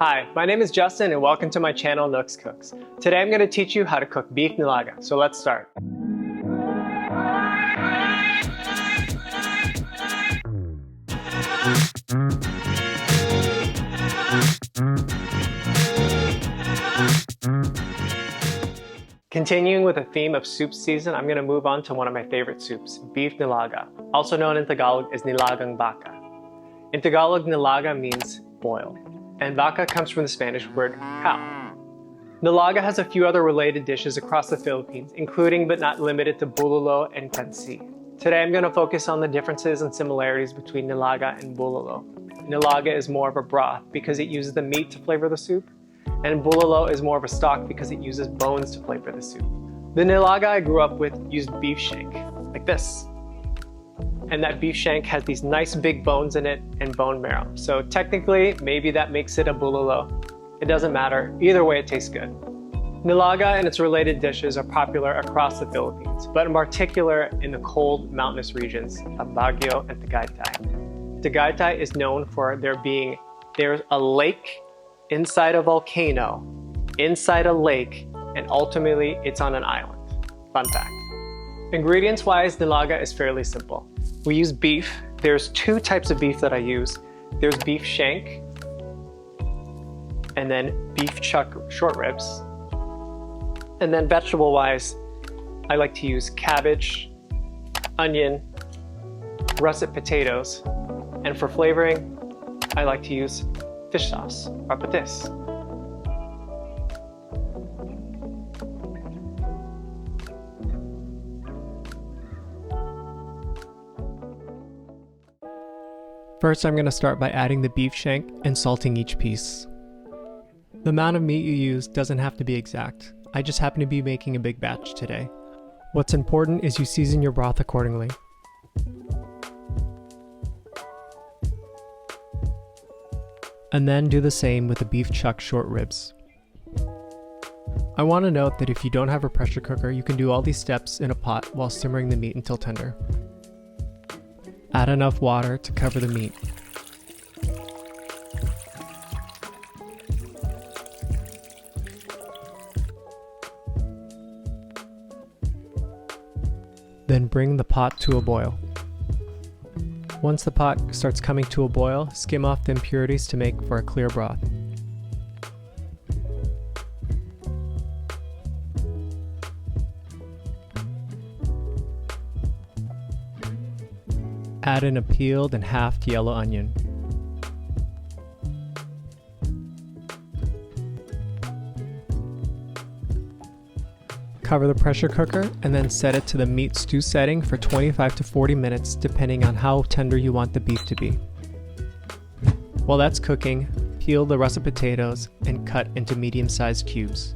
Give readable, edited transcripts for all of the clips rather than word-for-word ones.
Hi, my name is Justin and welcome to my channel Nooks Cooks. Today I'm going to teach you how to cook beef nilaga, so let's start. Continuing with the theme of soup season, I'm going to move on to one of my favorite soups, beef nilaga, also known in Tagalog as nilagang baka. In Tagalog, nilaga means boil, and baka comes from the Spanish word cow. Nilaga has a few other related dishes across the Philippines, including but not limited to bulalo and kansi. Today I'm going to focus on the differences and similarities between nilaga and bulalo. Nilaga is more of a broth because it uses the meat to flavor the soup, and bulalo is more of a stock because it uses bones to flavor the soup. The nilaga I grew up with used beef shank, like this. And that beef shank has these nice big bones in it and bone marrow. So technically, maybe that makes it a bulalo. It doesn't matter. Either way, it tastes good. Nilaga and its related dishes are popular across the Philippines, but in particular in the cold mountainous regions of Baguio and Tagaytay. Tagaytay is known for there's a lake inside a volcano, inside a lake, and ultimately it's on an island. Fun fact. Ingredients-wise, nilaga is fairly simple. We use beef. There's two types of beef that I use. There's beef shank, and then beef chuck short ribs. And then vegetable-wise, I like to use cabbage, onion, russet potatoes, and for flavoring, I like to use fish sauce, or patis. First, I'm going to start by adding the beef shank and salting each piece. The amount of meat you use doesn't have to be exact. I just happen to be making a big batch today. What's important is you season your broth accordingly. And then do the same with the beef chuck short ribs. I want to note that if you don't have a pressure cooker, you can do all these steps in a pot while simmering the meat until tender. Add enough water to cover the meat. Then bring the pot to a boil. Once the pot starts coming to a boil, skim off the impurities to make for a clear broth. Add in a peeled and halved yellow onion. Cover the pressure cooker and then set it to the meat stew setting for 25 to 40 minutes depending on how tender you want the beef to be. While that's cooking, peel the russet potatoes and cut into medium-sized cubes.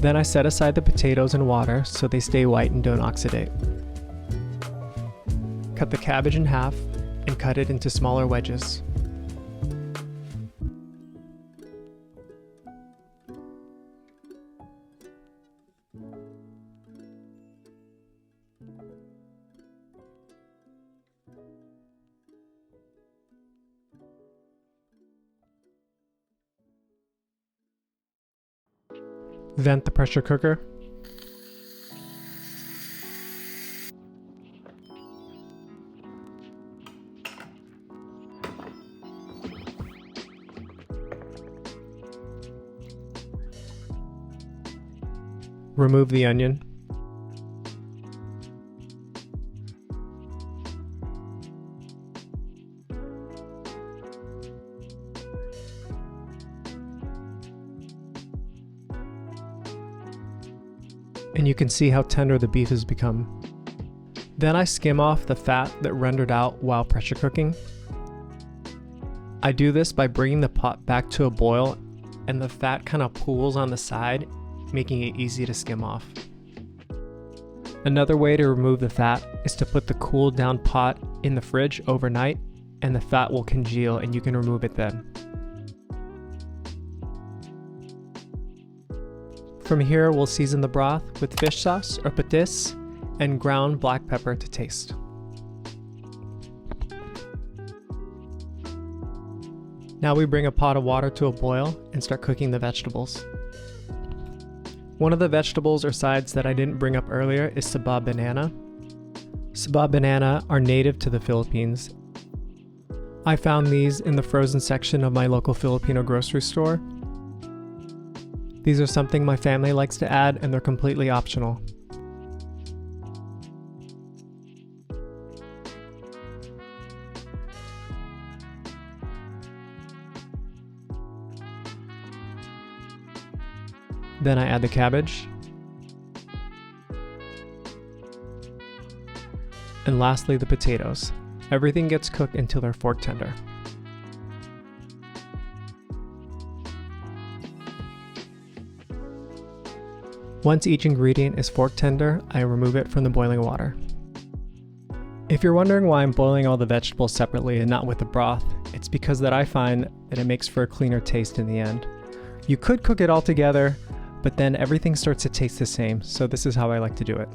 Then I set aside the potatoes in water so they stay white and don't oxidate. Cut the cabbage in half and cut it into smaller wedges. Vent the pressure cooker. Remove the onion. And you can see how tender the beef has become. Then I skim off the fat that rendered out while pressure cooking. I do this by bringing the pot back to a boil, and the fat kind of pools on the side, making it easy to skim off. Another way to remove the fat is to put the cooled down pot in the fridge overnight, and the fat will congeal and you can remove it then. From here, we'll season the broth with fish sauce or patis and ground black pepper to taste. Now we bring a pot of water to a boil and start cooking the vegetables. One of the vegetables or sides that I didn't bring up earlier is Saba banana. Saba banana are native to the Philippines. I found these in the frozen section of my local Filipino grocery store. These are something my family likes to add, and they're completely optional. Then I add the cabbage. And lastly, the potatoes. Everything gets cooked until they're fork tender. Once each ingredient is fork tender, I remove it from the boiling water. If you're wondering why I'm boiling all the vegetables separately and not with the broth, it's because that I find that it makes for a cleaner taste in the end. You could cook it all together, but then everything starts to taste the same, so this is how I like to do it.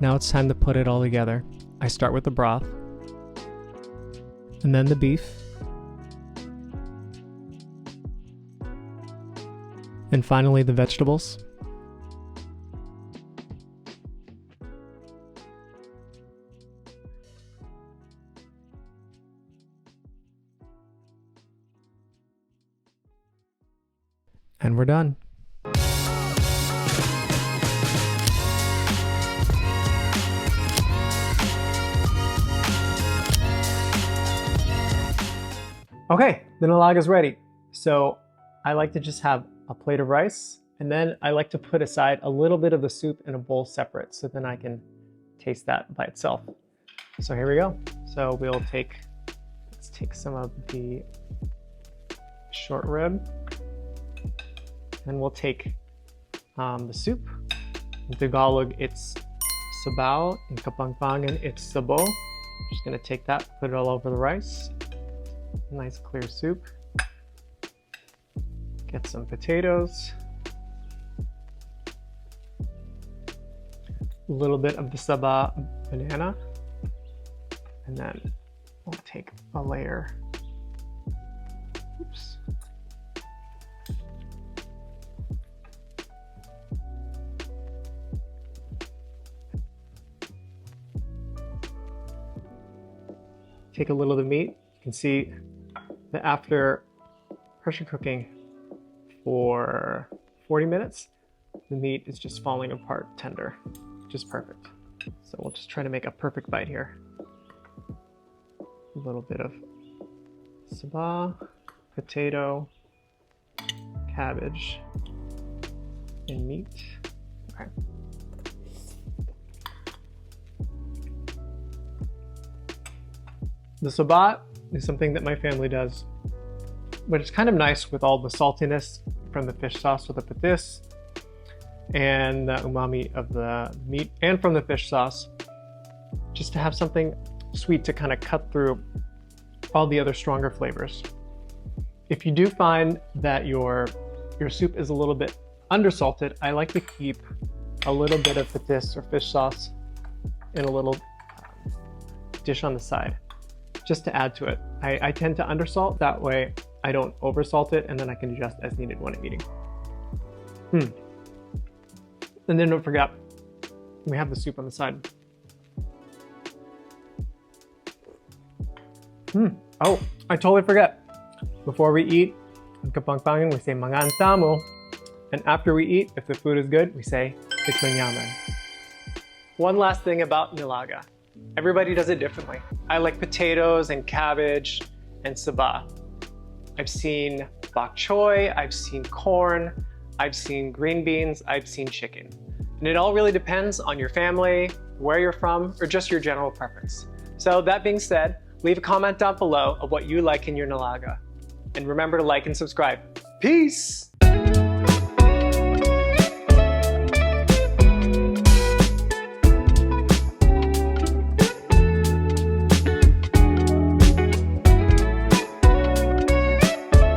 Now it's time to put it all together. I start with the broth, and then the beef, and finally the vegetables. And we're done. Okay, the nilaga is ready. So I like to just have a plate of rice, and then I like to put aside a little bit of the soup in a bowl separate, so then I can taste that by itself. So here we go. So let's take some of the short rib, and we'll take the soup. In Tagalog, it's sabaw. In Kapampangan, it's sabo. Just gonna take that, put it all over the rice. Nice clear soup. Get some potatoes. A little bit of the Saba banana. And then we'll take a layer. Oops. Take a little of the meat. You can see that after pressure cooking for 40 minutes, the meat is just falling apart tender, just perfect. So we'll just try to make a perfect bite here. A little bit of saba, potato, cabbage, and meat. Okay. The saba is something that my family does, but it's kind of nice with all the saltiness from the fish sauce with the patis and the umami of the meat and from the fish sauce, just to have something sweet to kind of cut through all the other stronger flavors. If you do find that your soup is a little bit undersalted, I like to keep a little bit of patis or fish sauce in a little dish on the side, just to add to it. I tend to undersalt, that way I don't oversalt it, and then I can adjust as needed when I'm eating. And then don't forget, we have the soup on the side. Oh, I totally forget. Before we eat, in Kapampangan, we say mangan tamo. And after we eat, if the food is good, we say it's manyaman. One last thing about nilaga. Everybody does it differently. I like potatoes and cabbage and saba. I've seen bok choy, I've seen corn, I've seen green beans, I've seen chicken. And it all really depends on your family, where you're from, or just your general preference. So that being said, leave a comment down below of what you like in your nilaga. And remember to like and subscribe. Peace!